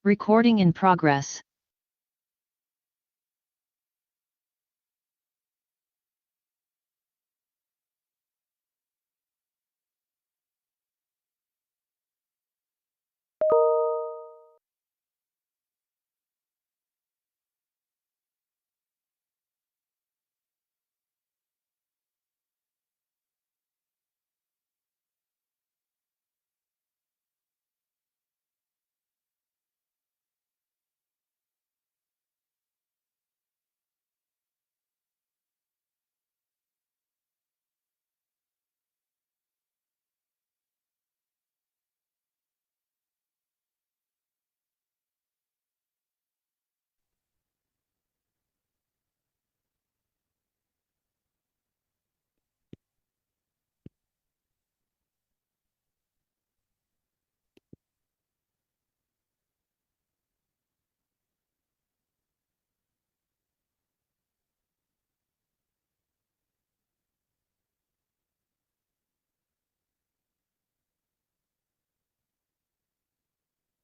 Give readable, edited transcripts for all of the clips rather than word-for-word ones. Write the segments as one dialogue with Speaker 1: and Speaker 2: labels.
Speaker 1: Recording in progress.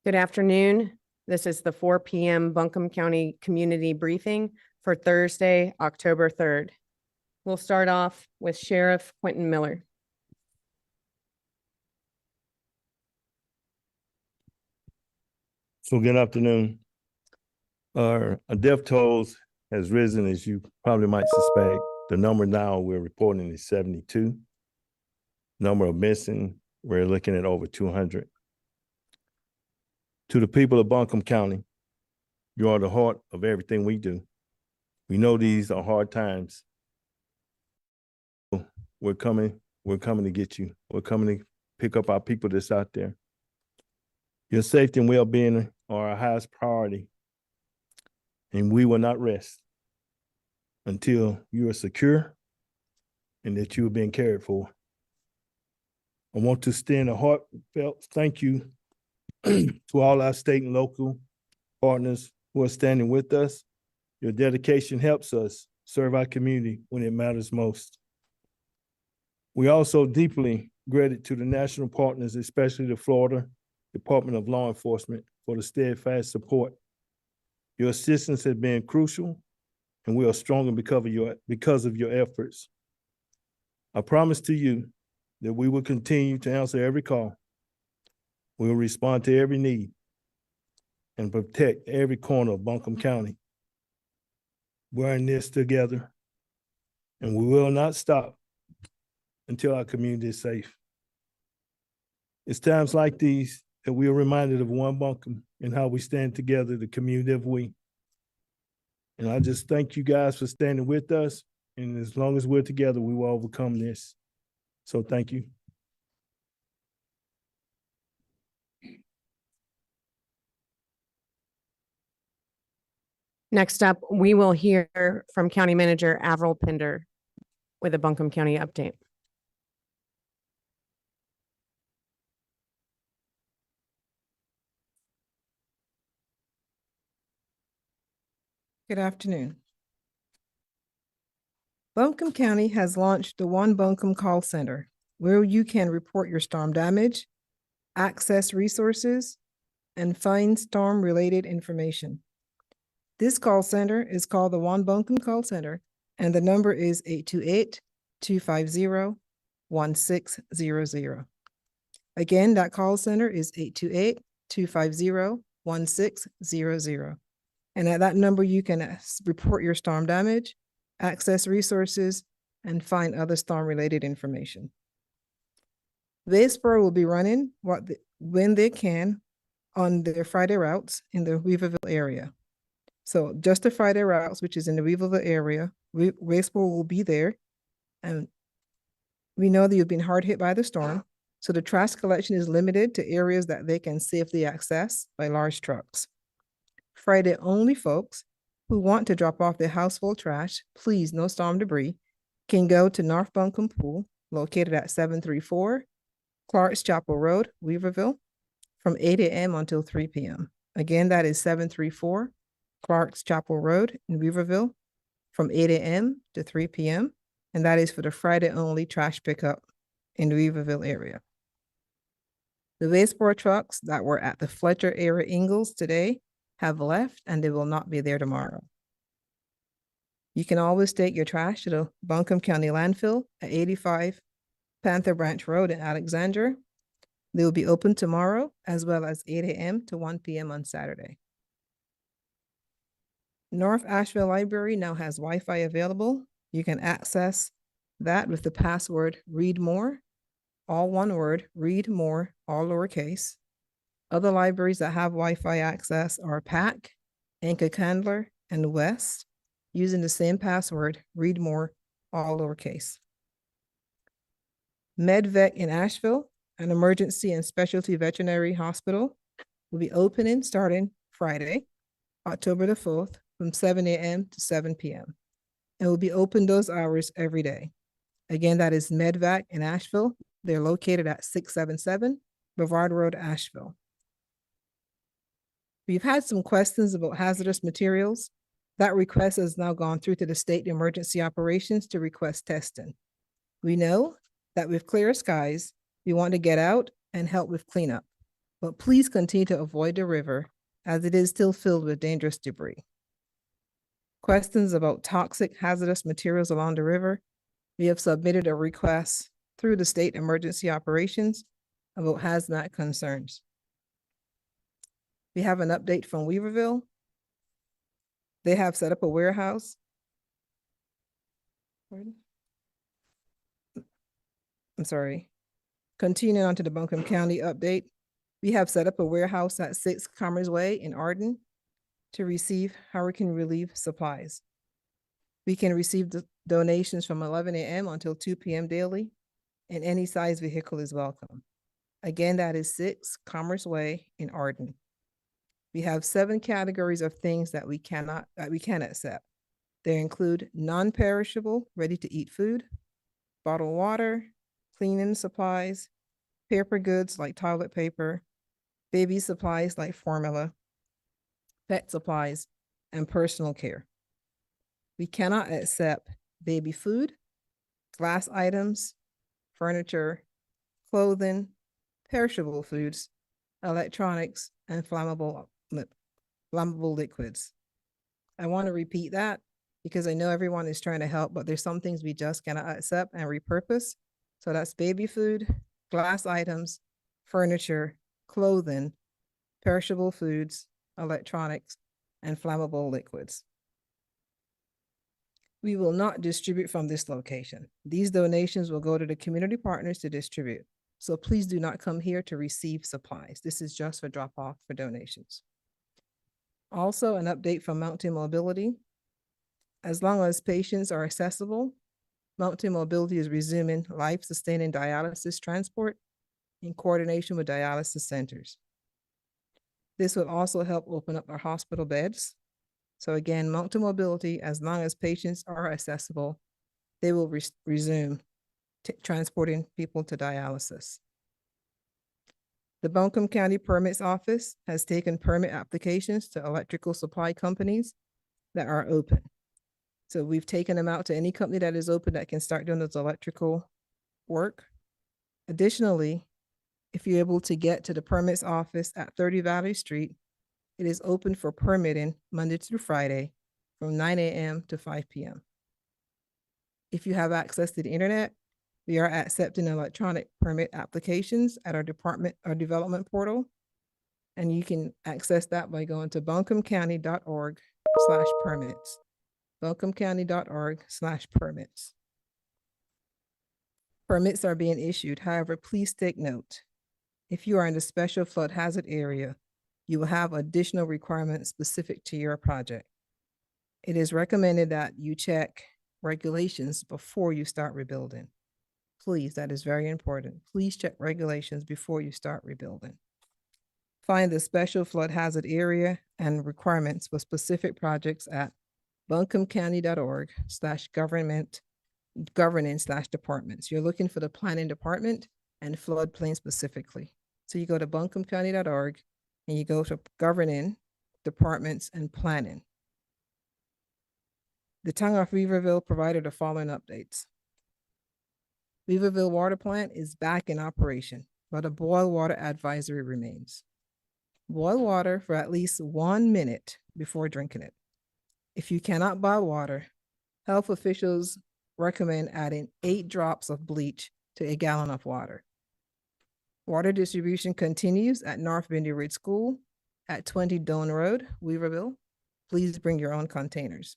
Speaker 2: Good afternoon. This is the 4 p.m. Buncombe County Community Briefing for Thursday, October 3rd. We'll start off with Sheriff Quentin Miller.
Speaker 3: So good afternoon. Our death tolls has risen, as you probably might suspect. The number now we're reporting is 72. Number of missing, we're looking at over 200. To the people of Buncombe County, you are the heart of everything we do. We know these are hard times. We're coming to get you. We're coming to pick up our people that's out there. Your safety and well-being are our highest priority, and we will not rest until you are secure and that you are being cared for. I want to extend a heartfelt thank you to all our state and local partners who are standing with us. Your dedication helps us serve our community when it matters most. We also deeply grateful to the national partners, especially the Florida Department of Law Enforcement, for the steadfast support. Your assistance has been crucial, and we are stronger because of your efforts. I promise to you that we will continue to answer every call. We will respond to every need and protect every corner of Buncombe County. We're in this together, and we will not stop until our community is safe. It's times like these that we are reminded of one Buncombe and how we stand together, the community of we. And I just thank you guys for standing with us. And as long as we're together, we will overcome this. So thank you.
Speaker 2: Next up, we will hear from County Manager Avril Pender with a Buncombe County update.
Speaker 4: Good afternoon. Buncombe County has launched the One Buncombe Call Center, where you can report your storm damage, access resources, and find storm-related information. This call center is called the One Buncombe Call Center, and the number is 828-250-1600. Again, that call center is 828-250-1600. And at that number, you can report your storm damage, access resources, and find other storm-related information. Vaseboro will be running when they can on their Friday routes in the Weaverville area. So just the Friday routes, which is in the Weaverville area, Vaseboro will be there. And we know that you've been hard hit by the storm. So the trash collection is limited to areas that they can safely access by large trucks. Friday only folks who want to drop off their household trash, please no storm debris, can go to North Buncombe Pool, located at 734 Clark's Chapel Road, Weaverville, from 8 a.m. until 3 p.m. Again, that is 734 Clark's Chapel Road in Weaverville, from 8 a.m. to 3 p.m. And that is for the Friday only trash pickup in the Weaverville area. The wastewater trucks that were at the Fletcher area Ingalls today have left and they will not be there tomorrow. You can always take your trash to the Buncombe County landfill at 85 Panther Branch Road in Alexandria. They will be open tomorrow as well as 8 a.m. to 1 p.m. on Saturday. North Asheville Library now has Wi-Fi available. You can access that with the password read more, all one word, read more, all lowercase. Other libraries that have Wi-Fi access are PAC, Anchor Candler, and West, using the same password, read more, all lowercase. MedVet in Asheville, an emergency and specialty veterinary hospital, will be opening starting Friday, October the 4th, from 7 a.m. to 7 p.m. and will be open those hours every day. Again, that is MedVac in Asheville. They're located at 677 Brevard Road, Asheville. We've had some questions about hazardous materials. That request has now gone through to the State Emergency Operations to request testing. We know that with clear skies, we want to get out and help with cleanup, but please continue to avoid the river as it is still filled with dangerous debris. Questions about toxic hazardous materials along the river. We have submitted a request through the State Emergency Operations about hazmat concerns. We have an update from Weaverville. They have set up a warehouse. I'm sorry. Continuing on to the Buncombe County update. We have set up a warehouse at 6 Commerce Way in Arden to receive hurricane relief supplies. We can receive the donations from 11 a.m. until 2 p.m. daily, and any size vehicle is welcome. Again, that is 6 Commerce Way in Arden. We have 7 categories of things that we can accept. They include non-perishable, ready-to-eat food, bottled water, cleaning supplies, paper goods like toilet paper, baby supplies like formula, pet supplies, and personal care. We cannot accept baby food, glass items, furniture, clothing, perishable foods, electronics, and flammable liquids. I want to repeat that because I know everyone is trying to help, but there's some things we just cannot accept and repurpose. So that's baby food, glass items, furniture, clothing, perishable foods, electronics, and flammable liquids. We will not distribute from this location. These donations will go to the community partners to distribute. So please do not come here to receive supplies. This is just for drop off for donations. Also, an update from Mountain Mobility. As long as patients are accessible, Mountain Mobility is resuming life-sustaining dialysis transport in coordination with dialysis centers. This will also help open up our hospital beds. So again, Mountain Mobility, as long as patients are accessible, they will resume transporting people to dialysis. The Buncombe County Permits Office has taken permit applications to electrical supply companies that are open. So we've taken them out to any company that is open that can start doing those electrical work. Additionally, if you're able to get to the permits office at 30 Valley Street, it is open for permitting Monday through Friday from 9 a.m. to 5 p.m. If you have access to the internet, we are accepting electronic permit applications at our development portal. And you can access that by going to buncombecounty.org/permits. buncombecounty.org/permits. Permits are being issued. However, please take note. If you are in the special flood hazard area, you will have additional requirements specific to your project. It is recommended that you check regulations before you start rebuilding. Please, that is very important. Please check regulations before you start rebuilding. Find the special flood hazard area and requirements for specific projects at buncombecounty.org/governance/departments. You're looking for the planning department and floodplain specifically. So you go to buncombecounty.org and you go to governing, departments, and planning. The Town of Weaverville provided the following updates. Weaverville Water Plant is back in operation. but a boil water advisory remains. Boil water for at least 1 minute before drinking it. If you cannot boil water, health officials recommend adding 8 drops of bleach to a gallon of water. Water distribution continues at North Windy Ridge School at 20 Doan Road, Weaverville. Please bring your own containers.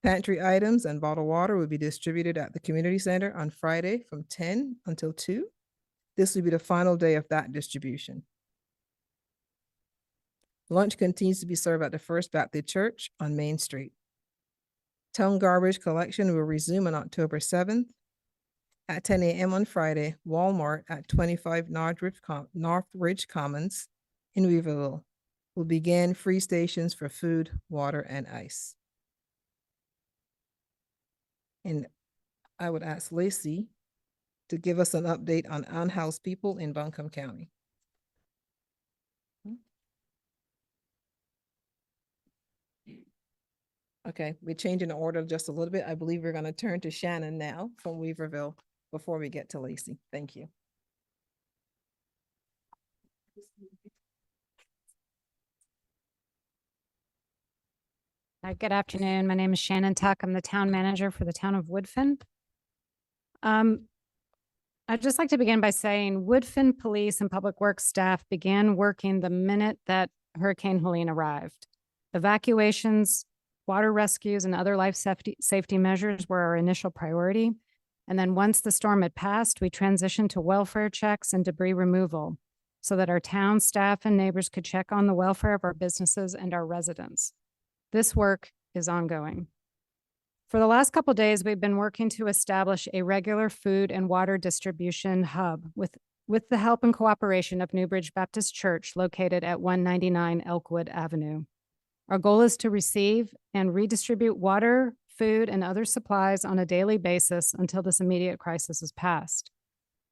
Speaker 4: Pantry items and bottled water will be distributed at the community center on Friday from 10 until 2. This will be the final day of that distribution. Lunch continues to be served at the First Baptist Church on Main Street. Town garbage collection will resume on October 7th. At 10 a.m. on Friday, Walmart at 25 Northridge Commons in Weaverville will begin free stations for food, water, and ice. And I would ask Lacey to give us an update on unhoused people in Buncombe County. Okay, we're changing the order just a little bit. I believe we're going to turn to Shannon now from Weaverville before we get to Lacey. Thank you.
Speaker 1: Good afternoon. My name is Shannon Tuck. I'm the town manager for the town of Woodfin. I'd just like to begin by saying Woodfin Police and Public Works staff began working the minute that Hurricane Helene arrived. Evacuations, water rescues, and other life safety measures were our initial priority. And then once the storm had passed, we transitioned to welfare checks and debris removal so that our town staff and neighbors could check on the welfare of our businesses and our residents. This work is ongoing. For the last couple of days, we've been working to establish a regular food and water distribution hub with the help and cooperation of Newbridge Baptist Church located at 199 Elkwood Avenue. Our goal is to receive and redistribute water, food, and other supplies on a daily basis until this immediate crisis is passed.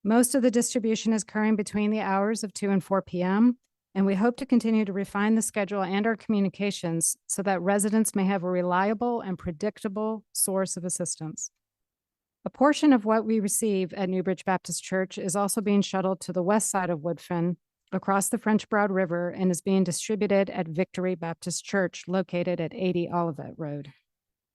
Speaker 1: Most of the distribution is occurring between the hours of 2 and 4 p.m., and we hope to continue to refine the schedule and our communications so that residents may have a reliable and predictable source of assistance. A portion of what we receive at Newbridge Baptist Church is also being shuttled to the west side of Woodfin across the French Broad River and is being distributed at Victory Baptist Church located at 80 Olivet Road.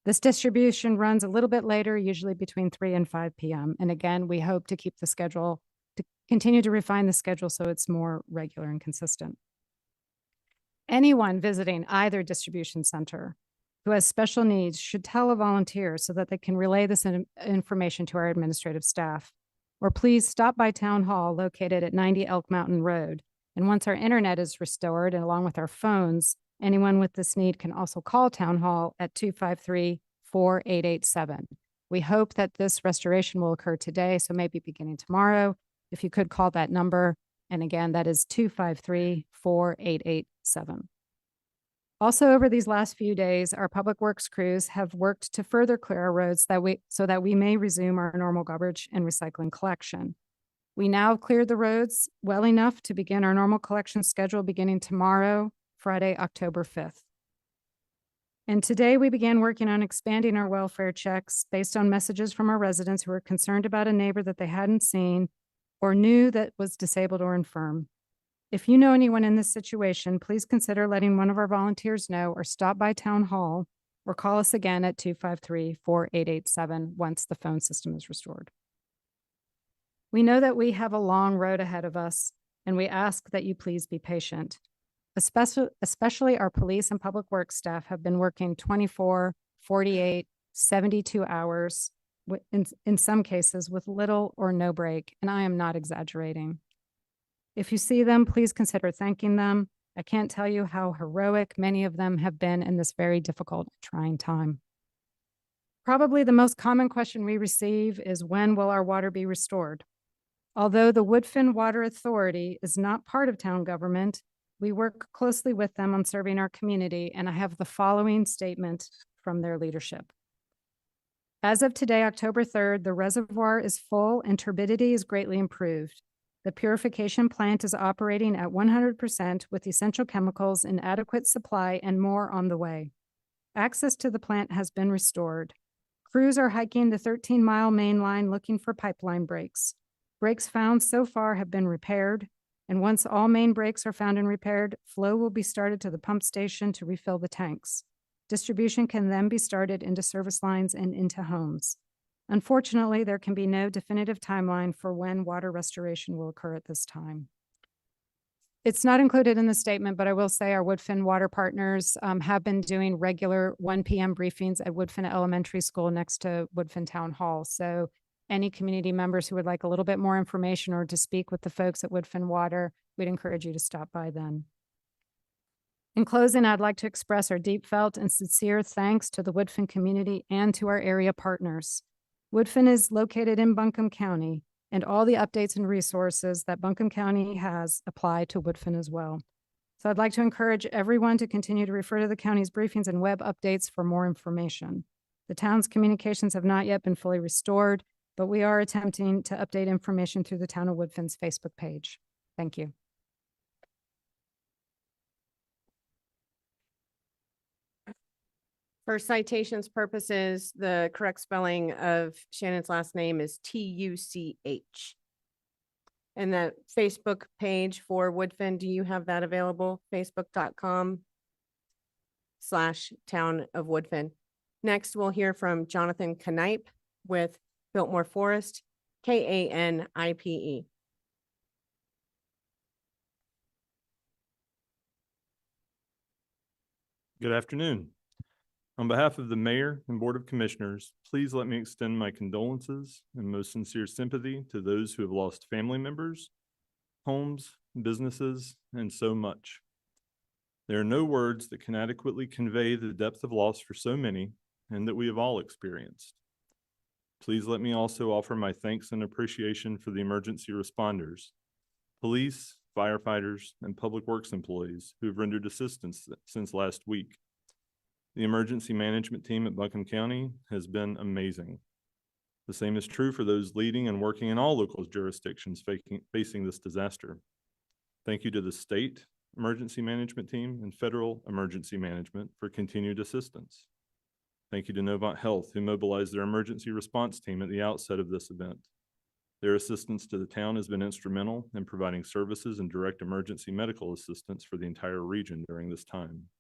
Speaker 1: This distribution runs a little bit later, usually between 3 and 5 p.m. And again, we hope to keep the schedule, to continue to refine the schedule so it's more regular and consistent. Anyone visiting either distribution center who has special needs should tell a volunteer so that they can relay this information to our administrative staff. Or please stop by Town Hall located at 90 Elk Mountain Road. And once our internet is restored and along with our phones, anyone with this need can also call Town Hall at 253-4887. We hope that this restoration will occur today, so maybe beginning tomorrow. If you could call that number, and again, that is 253-4887. Also, over these last few days, our public works crews have worked to further clear our roads so that we may resume our normal garbage and recycling collection. We now have cleared the roads well enough to begin our normal collection schedule beginning tomorrow, Friday, October 5th. And today we began working on expanding our welfare checks based on messages from our residents who were concerned about a neighbor that they hadn't seen or knew that was disabled or infirm. If you know anyone in this situation, please consider letting one of our volunteers know or stop by Town Hall or call us again at 253-4887 once the phone system is restored. We know that we have a long road ahead of us, and we ask that you please be patient. Especially our police and public works staff have been working 24, 48, 72 hours, in some cases with little or no break, and I am not exaggerating. If you see them, please consider thanking them. I can't tell you how heroic many of them have been in this very difficult, trying time. Probably the most common question we receive is, when will our water be restored? Although the Woodfin Water Authority is not part of town government, we work closely with them on serving our community, and I have the following statement from their leadership. As of today, October 3rd, the reservoir is full and turbidity is greatly improved. The purification plant is operating at 100% with essential chemicals in adequate supply and more on the way. Access to the plant has been restored. Crews are hiking the 13-mile main line looking for pipeline breaks. Breaks found so far have been repaired, and once all main breaks are found and repaired, flow will be started to the pump station to refill the tanks. Distribution can then be started into service lines and into homes. Unfortunately, there can be no definitive timeline for when water restoration will occur at this time. It's not included in the statement, but I will say our Woodfin Water Partners have been doing regular 1 p.m. briefings at Woodfin Elementary School next to Woodfin Town Hall. So any community members who would like a little bit more information or to speak with the folks at Woodfin Water, we'd encourage you to stop by then. In closing, I'd like to express our deep felt and sincere thanks to the Woodfin community and to our area partners. Woodfin is located in Buncombe County, and all the updates and resources that Buncombe County has apply to Woodfin as well. So I'd like to encourage everyone to continue to refer to the county's briefings and web updates for more information. The town's communications have not yet been fully restored, but we are attempting to update information through the Town of Woodfin's Facebook page. Thank you.
Speaker 2: For citations purposes, the correct spelling of Shannon's last name is Tuch. And that Facebook page for Woodfin, do you have that available? Facebook.com/Town of Woodfin. Next, we'll hear from Jonathan Kanipe with Biltmore Forest, Kanipe.
Speaker 5: Good afternoon. On behalf of the Mayor and Board of Commissioners, please let me extend my condolences and most sincere sympathy to those who have lost family members, homes, businesses, and so much. There are no words that can adequately convey the depth of loss for so many and that we have all experienced. Please let me also offer my thanks and appreciation for the emergency responders, police, firefighters, and public works employees who have rendered assistance since last week. The emergency management team at Buncombe County has been amazing. The same is true for those leading and working in all local jurisdictions facing this disaster. Thank you to the state emergency management team and federal emergency management for continued assistance. Thank you to Novant Health, who mobilized their emergency response team at the outset of this event. Their assistance to the town has been instrumental in providing services and direct emergency medical assistance for the entire region during this time.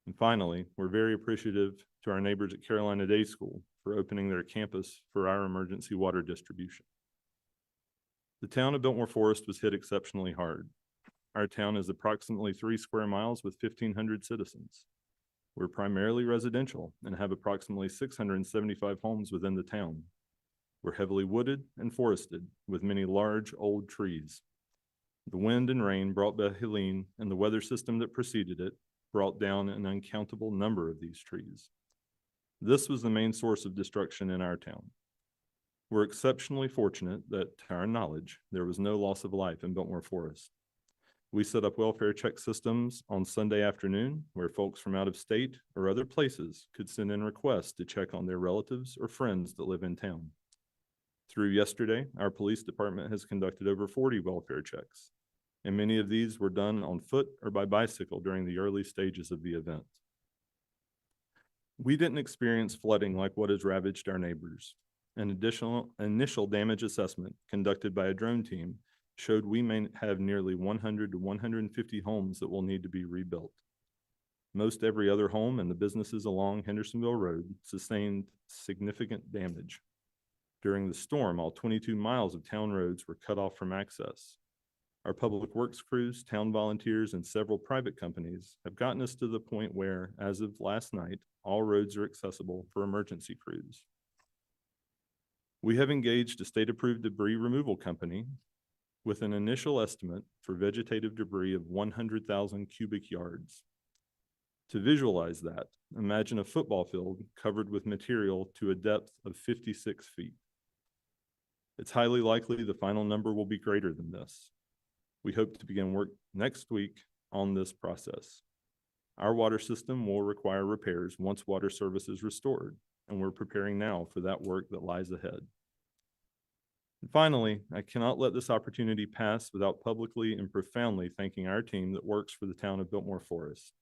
Speaker 5: And finally, we're very appreciative to our neighbors at Carolina Day School for opening their campus for our emergency water distribution. The town of Biltmore Forest was hit exceptionally hard. Our town is approximately 3 square miles with 1,500 citizens. We're primarily residential and have approximately 675 homes within the town. We're heavily wooded and forested with many large old trees. The wind and rain brought by Helene and the weather system that preceded it brought down an uncountable number of these trees. This was the main source of destruction in our town. We're exceptionally fortunate that, to our knowledge, there was no loss of life in Biltmore Forest. We set up welfare check systems on Sunday afternoon where folks from out of state or other places could send in requests to check on their relatives or friends that live in town. Through yesterday, our police department has conducted over 40 welfare checks, and many of these were done on foot or by bicycle during the early stages of the event. We didn't experience flooding like what has ravaged our neighbors. An additional initial damage assessment conducted by a drone team showed we may have nearly 100 to 150 homes that will need to be rebuilt. Most every other home and the businesses along Hendersonville Road sustained significant damage. During the storm, all 22 miles of town roads were cut off from access. Our public works crews, town volunteers, and several private companies have gotten us to the point where, as of last night, all roads are accessible for emergency crews. We have engaged a state-approved debris removal company with an initial estimate for vegetative debris of 100,000 cubic yards. To visualize that, imagine a football field covered with material to a depth of 56 feet. It's highly likely the final number will be greater than this. We hope to begin work next week on this process. Our water system will require repairs once water service is restored, and we're preparing now for that work that lies ahead. And finally, I cannot let this opportunity pass without publicly and profoundly thanking our team that works for the town of Biltmore Forest.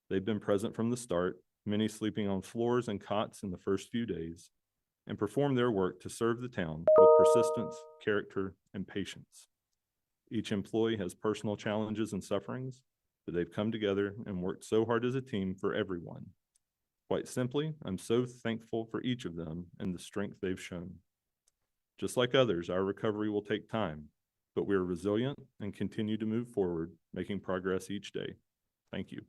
Speaker 5: They've been present from the start, many sleeping on floors and cots in the first few days, and perform their work to serve the town with persistence, character, and patience. Each employee has personal challenges and sufferings, but they've come together and worked so hard as a team for everyone. Quite simply, I'm so thankful for each of them and the strength they've shown. Just like others, our recovery will take time, but we are resilient and continue to move forward, making progress each day. Thank you.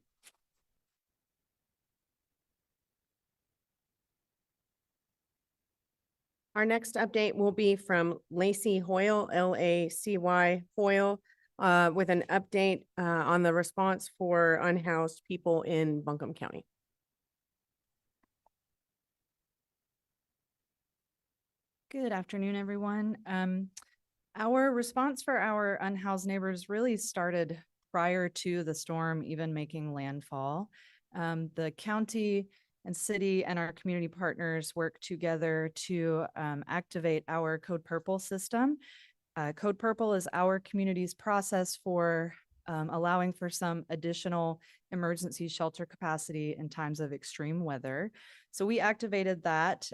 Speaker 2: Our next update will be from Lacey Hoyle, Lacy Hoyle, with an update on the response for unhoused people in Buncombe County.
Speaker 6: Good afternoon, everyone. Our response for our unhoused neighbors really started prior to the storm even making landfall. The county and city and our community partners work together to activate our Code Purple system. Code Purple is our community's process for allowing for some additional emergency shelter capacity in times of extreme weather. So we activated that.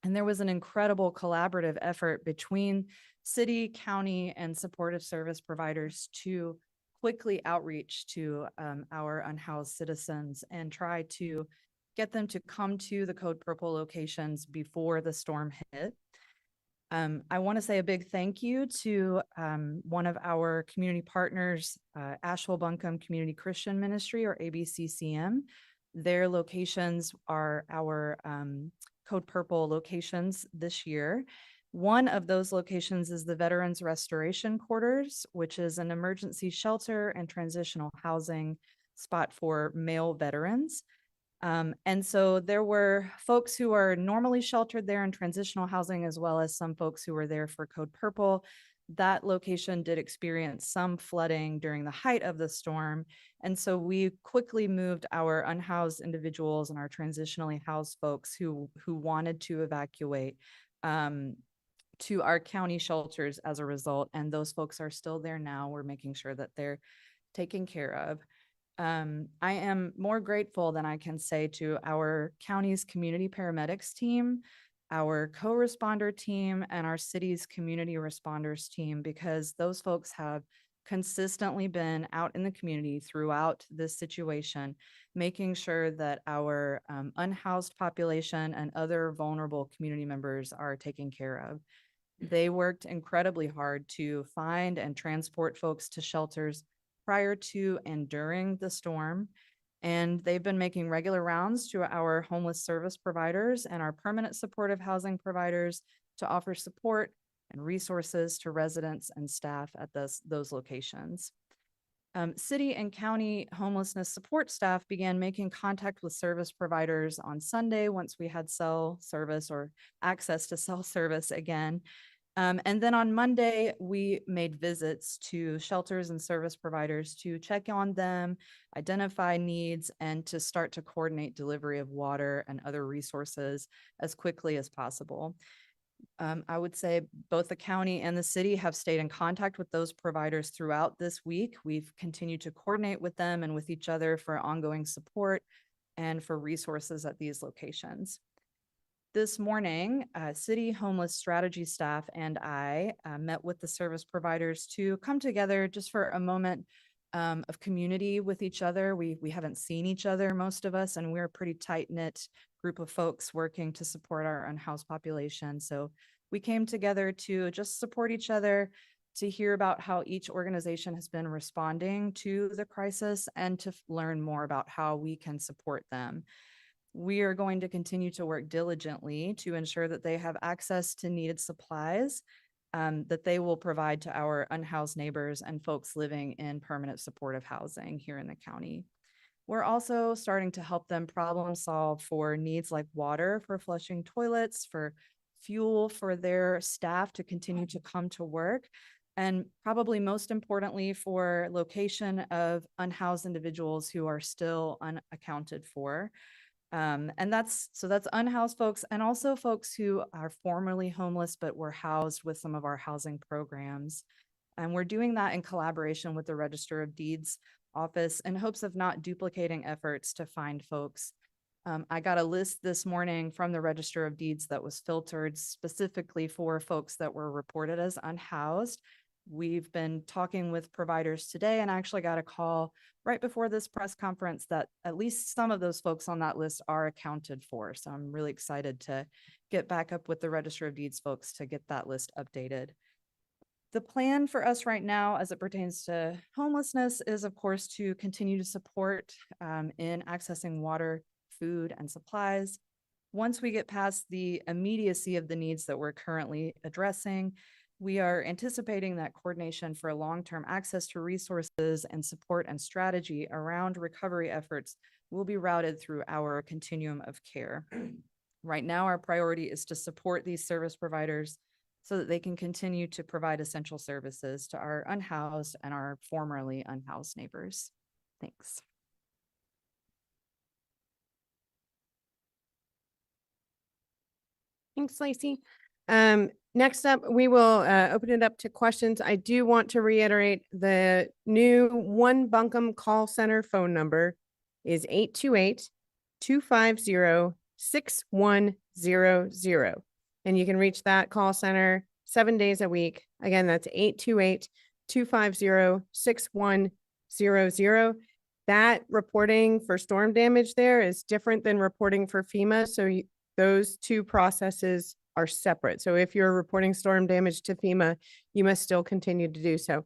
Speaker 6: And there was an incredible collaborative effort between city, county, and supportive service providers to quickly outreach to our unhoused citizens and try to get them to come to the Code Purple locations before the storm hit. I want to say a big thank you to one of our community partners, Asheville Buncombe Community Christian Ministry, or ABCCM. Their locations are our Code Purple locations this year. One of those locations is the Veterans Restoration Quarters, which is an emergency shelter and transitional housing spot for male veterans. And so there were folks who are normally sheltered there in transitional housing, as well as some folks who were there for Code Purple. That location did experience some flooding during the height of the storm. And so we quickly moved our unhoused individuals and our transitionally housed folks who wanted to evacuate to our county shelters as a result. And those folks are still there now. We're making sure that they're taken care of. I am more grateful than I can say to our county's community paramedics team, our co-responder team, and our city's community responders team, because those folks have consistently been out in the community throughout this situation, making sure that our unhoused population and other vulnerable community members are taken care of. They worked incredibly hard to find and transport folks to shelters prior to and during the storm. And they've been making regular rounds to our homeless service providers and our permanent supportive housing providers to offer support and resources to residents and staff at those locations. City and county homelessness support staff began making contact with service providers on Sunday once we had cell service or access to cell service again. And then on Monday, we made visits to shelters and service providers to check on them, identify needs, and to start to coordinate delivery of water and other resources as quickly as possible. I would say both the county and the city have stayed in contact with those providers throughout this week. We've continued to coordinate with them and with each other for ongoing support and for resources at these locations. This morning, City Homeless Strategy staff and I met with the service providers to come together just for a moment of community with each other. We haven't seen each other, most of us, and we're a pretty tight-knit group of folks working to support our unhoused population. So we came together to just support each other, to hear about how each organization has been responding to the crisis, and to learn more about how we can support them. We are going to continue to work diligently to ensure that they have access to needed supplies that they will provide to our unhoused neighbors and folks living in permanent supportive housing here in the county. We're also starting to help them problem solve for needs like water for flushing toilets, for fuel for their staff to continue to come to work, and probably most importantly for location of unhoused individuals who are still unaccounted for. And that's unhoused folks and also folks who are formerly homeless but were housed with some of our housing programs. And we're doing that in collaboration with the Register of Deeds office in hopes of not duplicating efforts to find folks I got a list this morning from the Register of Deeds that was filtered specifically for folks that were reported as unhoused. We've been talking with providers today and I actually got a call right before this press conference that at least some of those folks on that list are accounted for. So I'm really excited to get back up with the Register of Deeds folks to get that list updated. The plan for us right now, as it pertains to homelessness, is of course to continue to support in accessing water, food, and supplies. Once we get past the immediacy of the needs that we're currently addressing, we are anticipating that coordination for long-term access to resources and support and strategy around recovery efforts will be routed through our continuum of care. Right now, our priority is to support these service providers so that they can continue to provide essential services to our unhoused and our formerly unhoused neighbors. Thanks.
Speaker 2: Thanks, Lacey. Next up, we will open it up to questions. I do want to reiterate the new One Buncombe call center phone number is 828-250-6100. And you can reach that call center 7 days a week. Again, that's 828-250-6100. That reporting for storm damage there is different than reporting for FEMA. So those two processes are separate. So if you're reporting storm damage to FEMA, you must still continue to do so.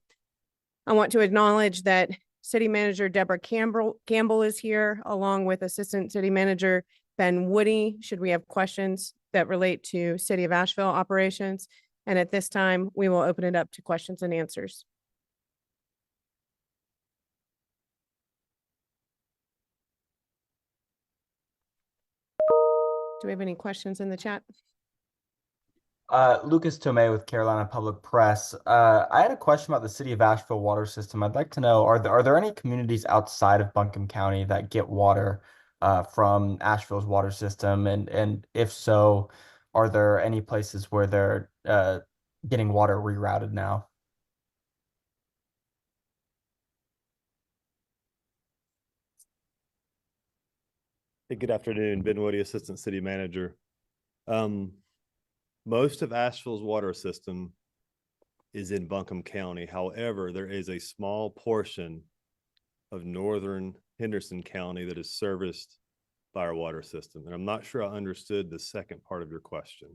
Speaker 2: I want to acknowledge that City Manager Deborah Campbell is here, along with Assistant City Manager Ben Woody, should we have questions that relate to City of Asheville operations. And at this time, we will open it up to questions and answers. Do we have any questions in the chat?
Speaker 7: Lucas Tomei with Carolina Public Press. I had a question about the City of Asheville water system. I'd like to know, are there any communities outside of Buncombe County that get water from Asheville's water system? And if so, are there any places where they're getting water rerouted now?
Speaker 8: Hey, good afternoon, Ben Woody, Assistant City Manager. Most of Asheville's water system is in Buncombe County. However, there is a small portion of northern Henderson County that is serviced by our water system. And I'm not sure I understood the second part of your question.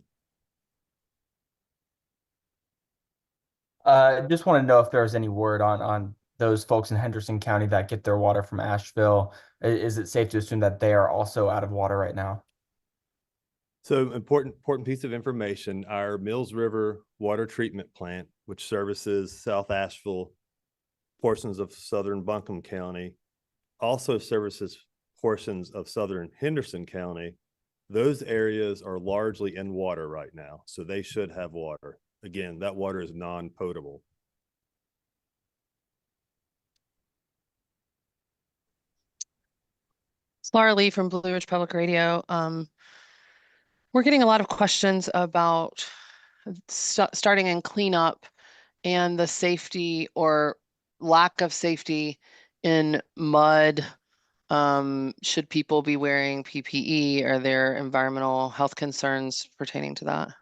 Speaker 7: Just want to know if there's any word on those folks in Henderson County that get their water from Asheville. Is it safe to assume that they are also out of water right now?
Speaker 8: So important piece of information, our Mills River Water Treatment Plant, which services South Asheville, portions of southern Buncombe County, also services portions of southern Henderson County. Those areas are largely in water right now, so they should have water. Again, that water is non-potable.
Speaker 9: It's Laura Lee from Blue Ridge Public Radio. We're getting a lot of questions about starting in cleanup and the safety or lack of safety in mud. Should people be wearing PPE? Are there environmental health concerns pertaining to that?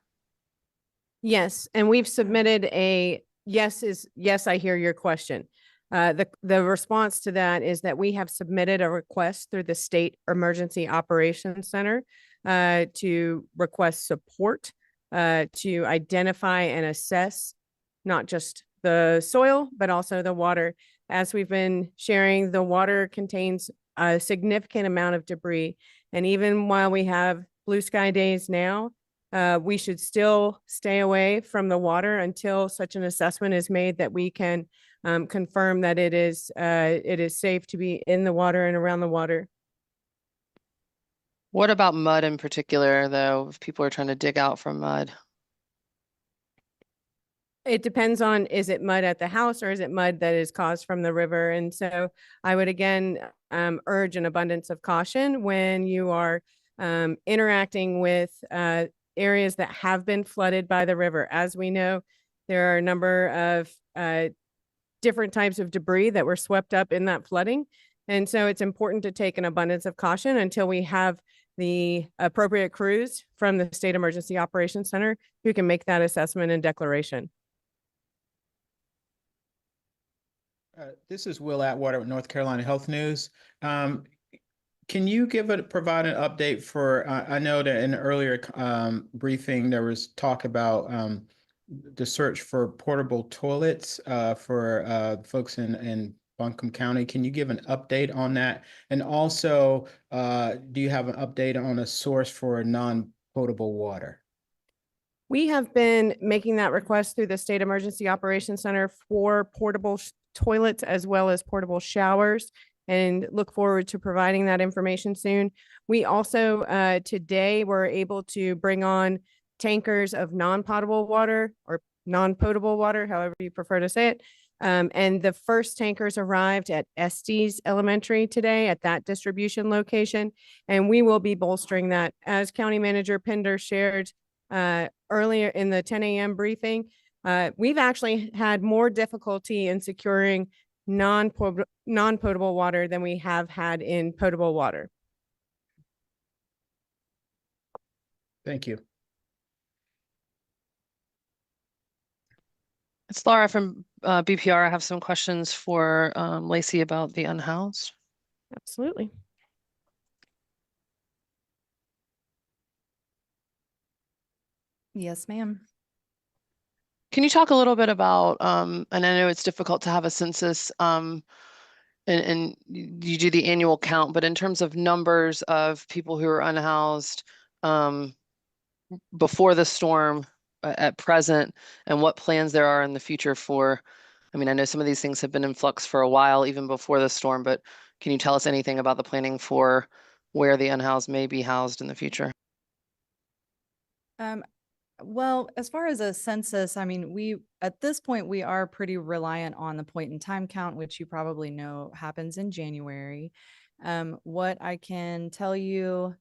Speaker 2: Yes, and we've submitted a yes, I hear your question. The response to that is that we have submitted a request through the State Emergency Operations Center to request support to identify and assess not just the soil, but also the water. As we've been sharing, the water contains a significant amount of debris. And even while we have blue sky days now, we should still stay away from the water until such an assessment is made that we can confirm that it is safe to be in the water and around the water.
Speaker 9: What about mud in particular, though, if people are trying to dig out from mud?
Speaker 2: It depends on, is it mud at the house or is it mud that is caused from the river? And so I would again urge an abundance of caution when you are interacting with areas that have been flooded by the river. As we know, there are a number of different types of debris that were swept up in that flooding. And so it's important to take an abundance of caution until we have the appropriate crews from the State Emergency Operations Center who can make that assessment and declaration.
Speaker 10: This is Will Atwater with North Carolina Health News. Can you provide an update for, I know that in an earlier briefing, there was talk about the search for portable toilets for folks in Buncombe County. Can you give an update on that? And also, do you have an update on a source for non-potable water?
Speaker 2: We have been making that request through the State Emergency Operations Center for portable toilets as well as portable showers, and look forward to providing that information soon. We also today were able to bring on tankers of non-potable water or non-potable water, however you prefer to say it. And the first tankers arrived at Estes Elementary today at that distribution location, and we will be bolstering that. As County Manager Pender shared earlier in the 10 a.m. briefing, we've actually had more difficulty in securing non-potable water than we have had in potable water.
Speaker 10: Thank you.
Speaker 9: It's Laura from BPR. I have some questions for Lacey about the unhoused.
Speaker 2: Absolutely.
Speaker 6: Yes, ma'am.
Speaker 9: Can you talk a little bit about, and I know it's difficult to have a census, and you do the annual count, but in terms of numbers of people who are unhoused before the storm at present, and what plans there are in the future for, I mean, I know some of these things have been in flux for a while, even before the storm, but can you tell us anything about the planning for where the unhoused may be housed in the future?
Speaker 6: Well, as far as a census, I mean, at this point, we are pretty reliant on the point in time count, which you probably know happens in January. What I can tell you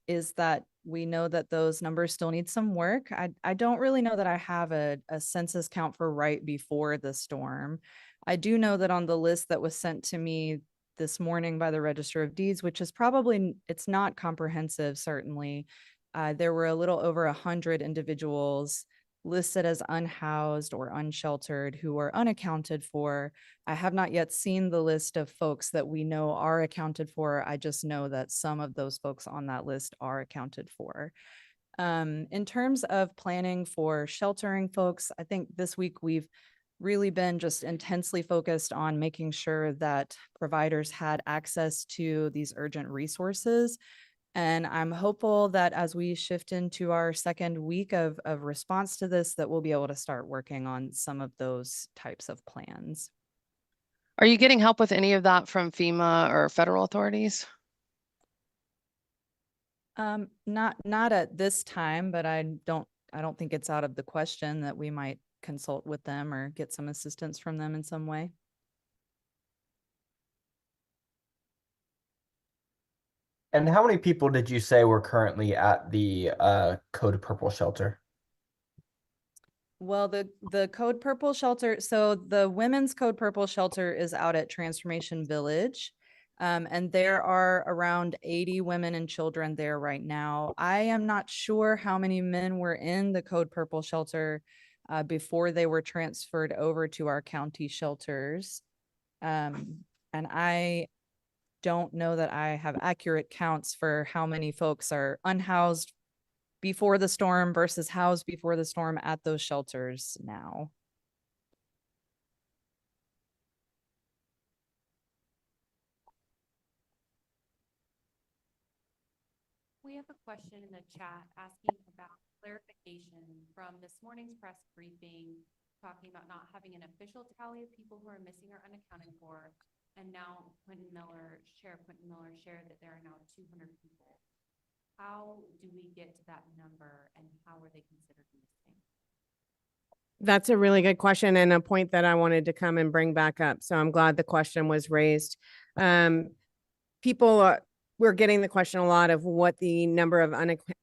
Speaker 6: is that we know that those numbers still need some work. I don't really know that I have a census count for right before the storm. I do know that on the list that was sent to me this morning by the Register of Deeds, which is probably, it's not comprehensive, certainly. There were a little over 100 individuals listed as unhoused or unsheltered who are unaccounted for. I have not yet seen the list of folks that we know are accounted for. I just know that some of those folks on that list are accounted for. In terms of planning for sheltering folks, I think this week we've really been just intensely focused on making sure that providers had access to these urgent resources. And I'm hopeful that as we shift into our second week of response to this, that we'll be able to start working on some of those types of plans.
Speaker 9: Are you getting help with any of that from FEMA or federal authorities?
Speaker 6: Not at this time, but I don't think it's out of the question that we might consult with them or get some assistance from them in some way.
Speaker 7: And how many people did you say were currently at the Code Purple shelter?
Speaker 6: Well, the Code Purple shelter, so the Women's Code Purple shelter is out at Transformation Village. And there are around 80 women and children there right now. I am not sure how many men were in the Code Purple shelter before they were transferred over to our county shelters. And I don't know that I have accurate counts for how many folks are unhoused before the storm versus housed before the storm at those shelters now.
Speaker 11: We have a question in the chat asking about clarification from this morning's press briefing, talking about not having an official tally of people who are missing or unaccounted for. And now Sheriff Quentin Miller shared that there are now 200 people. How do we get to that number and how are they considered missing?
Speaker 2: That's a really good question and a point that I wanted to come and bring back up. So I'm glad the question was raised. We're getting the question a lot of what the number of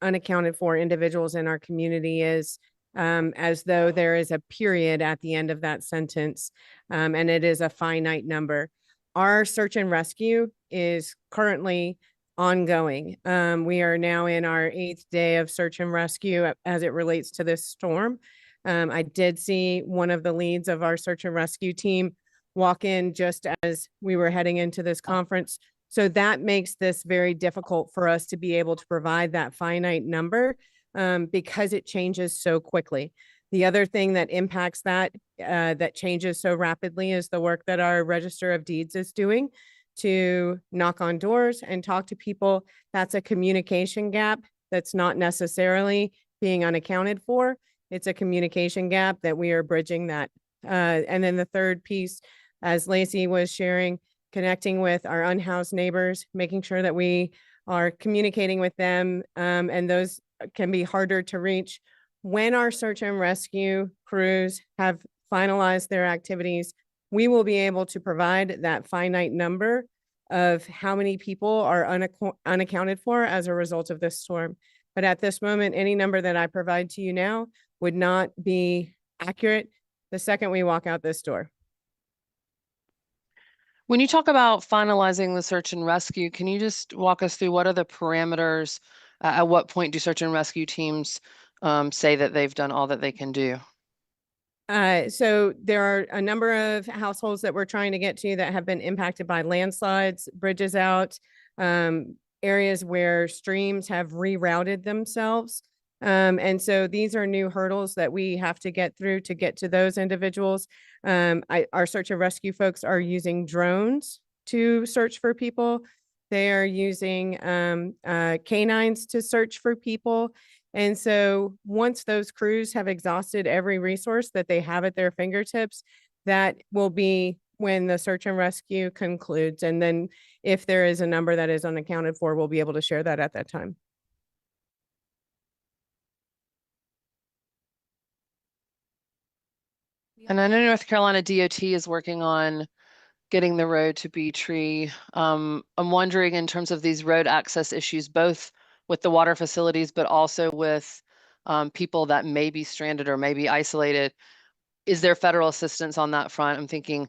Speaker 2: unaccounted for individuals in our community is, as though there is a period at the end of that sentence, and it is a finite number. our search and rescue is currently ongoing. We are now in our 8th day of search and rescue as it relates to this storm. I did see one of the leads of our search and rescue team walk in just as we were heading into this conference. So that makes this very difficult for us to be able to provide that finite number because it changes so quickly. The other thing that impacts that, that changes so rapidly is the work that our Register of Deeds is doing to knock on doors and talk to people. That's a communication gap that's not necessarily being unaccounted for. It's a communication gap that we are bridging that. And then the third piece, as Lacey was sharing, connecting with our unhoused neighbors, making sure that we are communicating with them, and those can be harder to reach. When our search and rescue crews have finalized their activities, we will be able to provide that finite number of how many people are unaccounted for as a result of this storm. But at this moment, any number that I provide to you now would not be accurate the second we walk out this door.
Speaker 9: When you talk about finalizing the search and rescue, can you just walk us through what are the parameters? At what point do search and rescue teams say that they've done all that they can do?
Speaker 2: So there are a number of households that we're trying to get to that have been impacted by landslides, bridges out, areas where streams have rerouted themselves. And so these are new hurdles that we have to get through to get to those individuals. Our search and rescue folks are using drones to search for people. They are using canines to search for people. And so once those crews have exhausted every resource that they have at their fingertips, that will be when the search and rescue concludes. And then if there is a number that is unaccounted for, we'll be able to share that at that time.
Speaker 9: And I know North Carolina DOT is working on getting the road to Bee Tree. I'm wondering in terms of these road access issues, both with the water facilities, but also with people that may be stranded or may be isolated. Is there federal assistance on that front? I'm thinking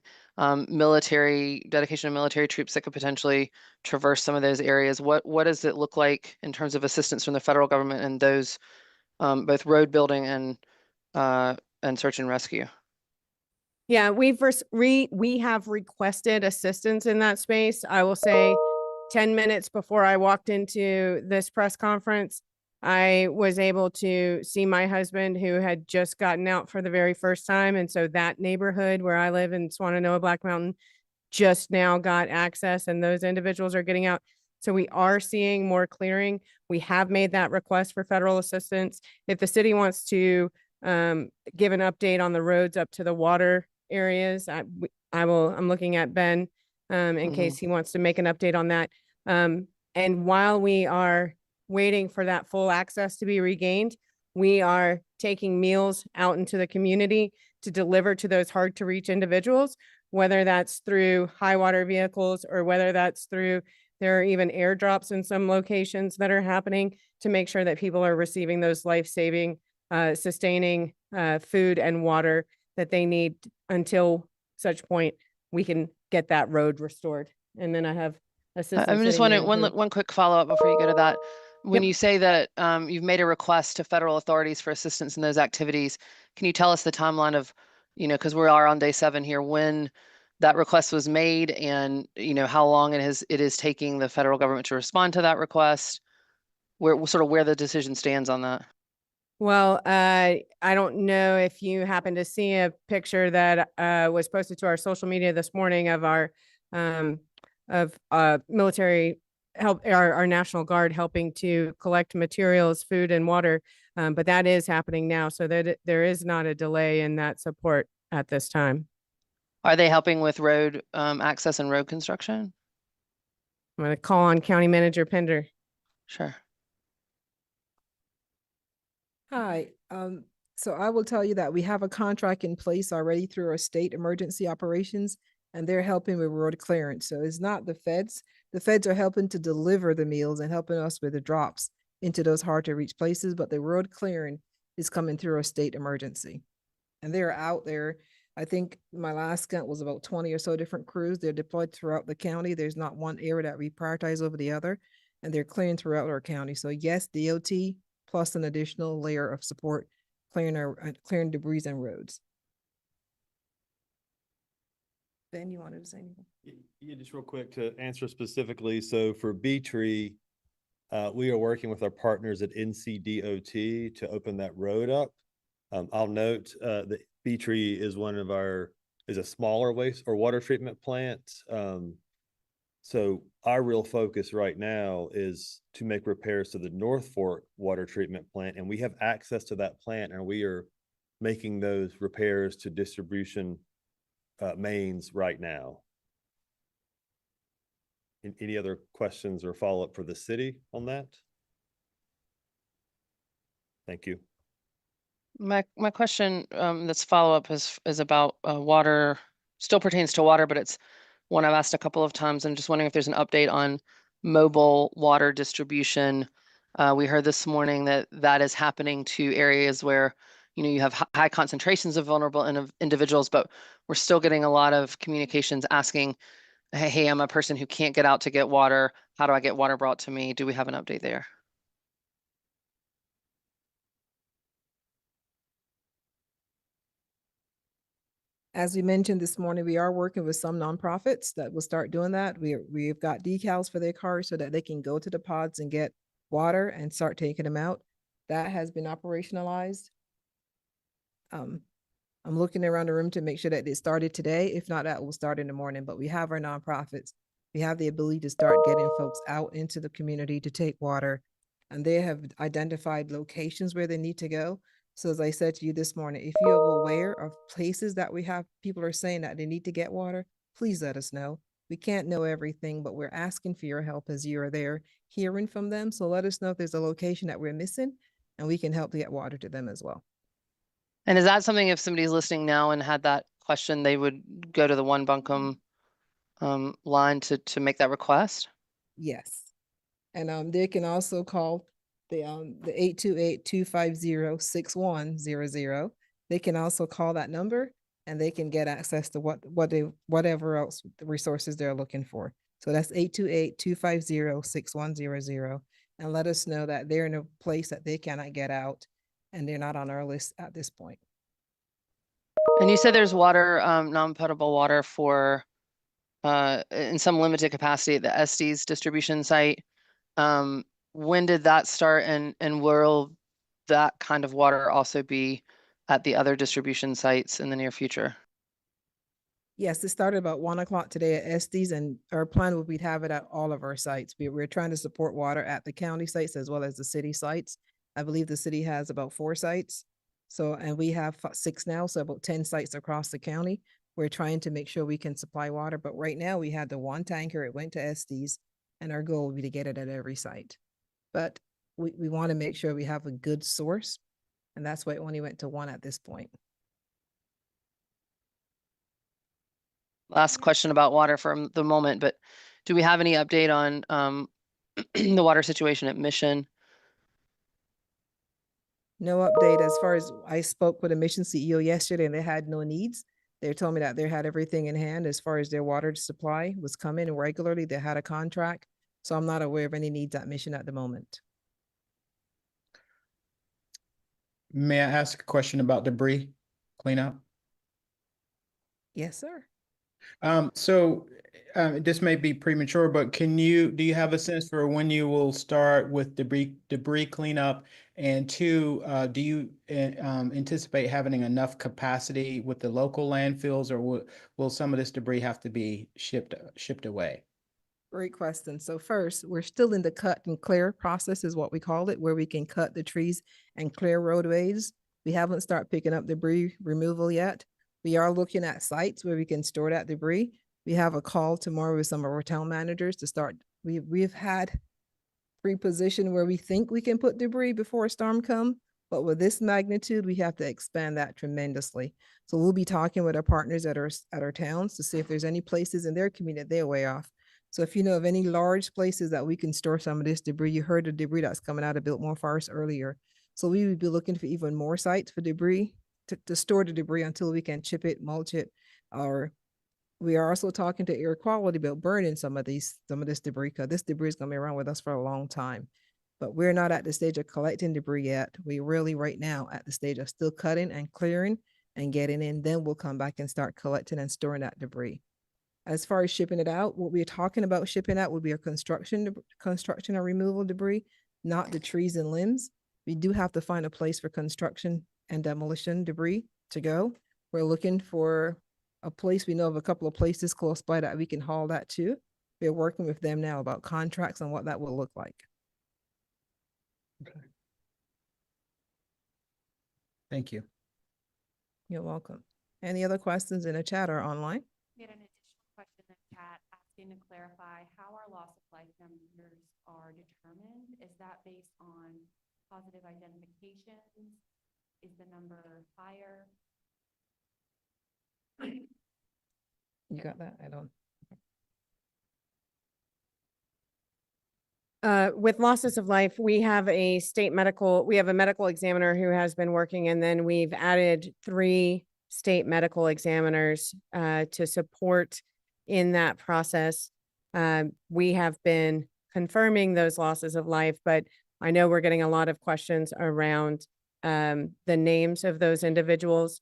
Speaker 9: military, dedication of military troops that could potentially traverse some of those areas. What does it look like in terms of assistance from the federal government and those both road building and search and rescue?
Speaker 2: Yeah, we have requested assistance in that space. I will say 10 minutes before I walked into this press conference, I was able to see my husband who had just gotten out for the very first time. And so that neighborhood where I live in Swannanoa, Black Mountain, just now got access and those individuals are getting out. So we are seeing more clearing. We have made that request for federal assistance. If the city wants to give an update on the roads up to the water areas, I'm looking at Ben in case he wants to make an update on that. And while we are waiting for that full access to be regained, we are taking meals out into the community to deliver to those hard to reach individuals, whether that's through high water vehicles or whether that's through, there are even airdrops in some locations that are happening to make sure that people are receiving those life-saving, sustaining food and water that they need until such point we can get that road restored. And then I have assistance.
Speaker 9: I'm just wondering, one quick follow-up before you go to that. When you say that you've made a request to federal authorities for assistance in those activities, can you tell us the timeline of, because we are on day 7 here, when that request was made and, how long it is taking the federal government to respond to that request, where the decision stands on that?
Speaker 2: Well, I don't know if you happen to see a picture that was posted to our social media this morning of our military help, our National Guard helping to collect materials, food and water. But that is happening now, so that there is not a delay in that support at this time.
Speaker 9: Are they helping with road access and road construction?
Speaker 2: I'm going to call on County Manager Pender.
Speaker 9: Sure.
Speaker 4: Hi, so I will tell you that we have a contract in place already through our state emergency operations, and they're helping with road clearance. So it's not the feds. The feds are helping to deliver the meals and helping us with the drops into those hard to reach places, but the road clearing is coming through a state emergency. And they're out there I think my last count was about 20 or so different crews. They're deployed throughout the county. There's not one area that we prioritize over the other, and they're clearing throughout our county. So yes, DOT plus an additional layer of support clearing debris and roads. Ben, you wanted to say anything?
Speaker 8: Yeah, just real quick to answer specifically. So for B Tree, we are working with our partners at NCDOT to open that road up. I'll note that B Tree is is a smaller waste or water treatment plant. So our real focus right now is to make repairs to the North Fork water treatment plant, and we have access to that plant, and we are making those repairs to distribution mains right now. Any other questions or follow-up for the city on that? Thank you.
Speaker 9: My question that's follow-up is about water, still pertains to water, but it's one I've asked a couple of times. I'm just wondering if there's an update on mobile water distribution. We heard this morning that that is happening to areas where, you know, you have high concentrations of vulnerable individuals, but we're still getting a lot of communications asking, hey, I'm a person who can't get out to get water. How do I get water brought to me? Do we have an update there?
Speaker 4: As we mentioned this morning, we are working with some nonprofits that will start doing that. We've got decals for their cars so that they can go to the pods and get water and start taking them out. That has been operationalized. I'm looking around the room to make sure that it started today. If not, that will start in the morning, but we have our nonprofits. We have the ability to start getting folks out into the community to take water, and they have identified locations where they need to go. So as I said to you this morning, if you're aware of places that we have, people are saying that they need to get water, please let us know. We can't know everything, but we're asking for your help as you are there hearing from them. So let us know if there's a location that we're missing, and we can help to get water to them as well.
Speaker 9: And is that something, if somebody's listening now and had that question, they would go to the One Buncombe line to make that request?
Speaker 4: Yes. And they can also call the 828-250-6100. They can also call that number and they can get access to whatever else the resources they're looking for. So that's 828-250-6100, and let us know that they're in a place that they cannot get out and they're not on our list at this point.
Speaker 9: And you said there's water, non-potable water for in some limited capacity at the Estes distribution site. When did that start, and will that kind of water also be at the other distribution sites in the near future?
Speaker 4: Yes, it started about 1 o'clock today at Estes, and our plan will be to have it at all of our sites. We're trying to support water at the county sites as well as the city sites. I believe the city has about 4 sites. So, and we have 6 now, so about 10 sites across the county. We're trying to make sure we can supply water, but right now we had the 1 tanker, it went to Estes, and our goal will be to get it at every site. But we want to make sure we have a good source, and that's why it only went to 1 at this point.
Speaker 9: Last question about water for the moment, but do we have any update on the water situation at Mission?
Speaker 4: No update. As far as I spoke with a Mission CEO yesterday, and they had no needs. They told me that they had everything in hand as far as their water supply was coming regularly. They had a contract. So I'm not aware of any needs at Mission at the moment.
Speaker 10: May I ask a question about debris cleanup?
Speaker 4: Yes, sir.
Speaker 10: This may be premature, but do you have a sense for when you will start with debris cleanup? And 2, do you anticipate having enough capacity with the local landfills, or will some of this debris have to be shipped away?
Speaker 4: Great question. So first, we're still in the cut and clear process is what we call it, where we can cut the trees and clear roadways. We haven't started picking up debris removal yet. We are looking at sites where we can store that debris. We have a call tomorrow with some of our town managers to start. We've had pre-position where we think we can put debris before a storm comes, but with this magnitude, we have to expand that tremendously. So we'll be talking with our partners at our towns to see if there's any places in their community they're way off. So if you know of any large places that we can store some of this debris, you heard the debris that's coming out of Biltmore Forest earlier. So we would be looking for even more sites for debris to store the debris until we can chip it, mulch it, or we are also talking to air quality about burning some of this debris, because this debris is gonna be around with us for a long time. But we're not at the stage of collecting debris yet. We really right now at the stage of still cutting and clearing and getting in, then we'll come back and start collecting and storing that debris. As far as shipping it out, what we're talking about shipping out would be a construction and removal debris, not the trees and limbs. We do have to find a place for construction and demolition debris to go. We're looking for a place. We know of a couple of places close by that we can haul that to. We're working with them now about contracts and what that will look like.
Speaker 10: Thank you.
Speaker 4: You're welcome. Any other questions in the chat or online?
Speaker 11: We had an additional question in the chat asking to clarify how our loss of life numbers are determined. Is that based on positive identifications? Is the number higher?
Speaker 4: You got that? I don't.
Speaker 2: With losses of life, we have a medical examiner who has been working, and then we've added 3 state medical examiners to support in that process. We have been confirming those losses of life, but I know we're getting a lot of questions around the names of those individuals.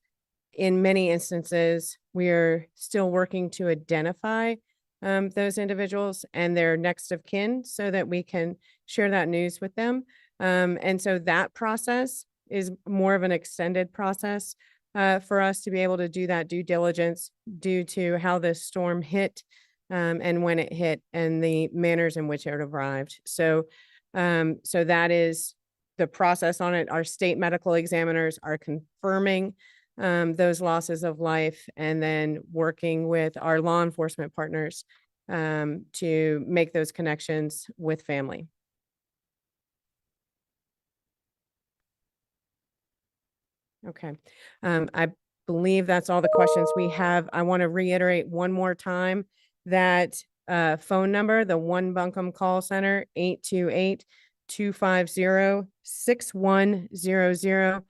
Speaker 2: In many instances, we're still working to identify those individuals and their next of kin so that we can share that news with them. And so that process is more of an extended process for us to be able to do that due diligence due to how this storm hit and when it hit and the manners in which it arrived. So that is the process on it. Our state medical examiners are confirming those losses of life and then working with our law enforcement partners to make those connections with family. Okay. I believe that's all the questions we have. I want to reiterate one more time that phone number, the One Buncombe Call Center, 828-250-6100.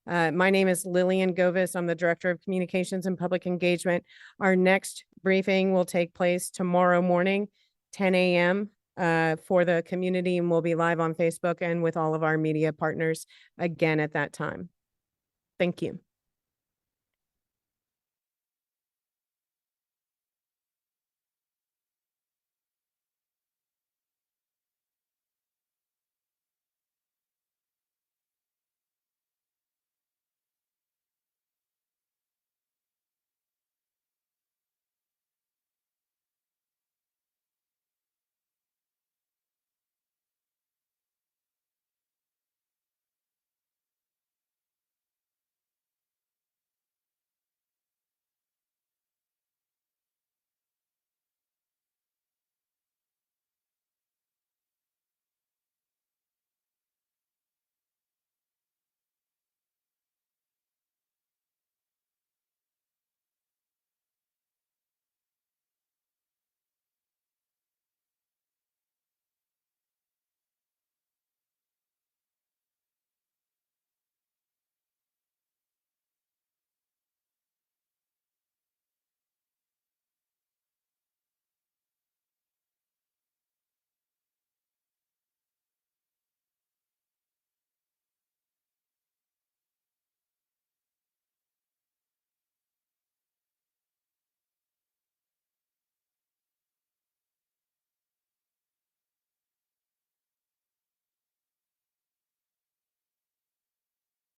Speaker 2: My name is Lillian Govis. I'm the Director of Communications and Public Engagement. Our next briefing will take place tomorrow morning, 10 a.m. For the community, and we'll be live on Facebook and with all of our media partners again at that time. Thank you.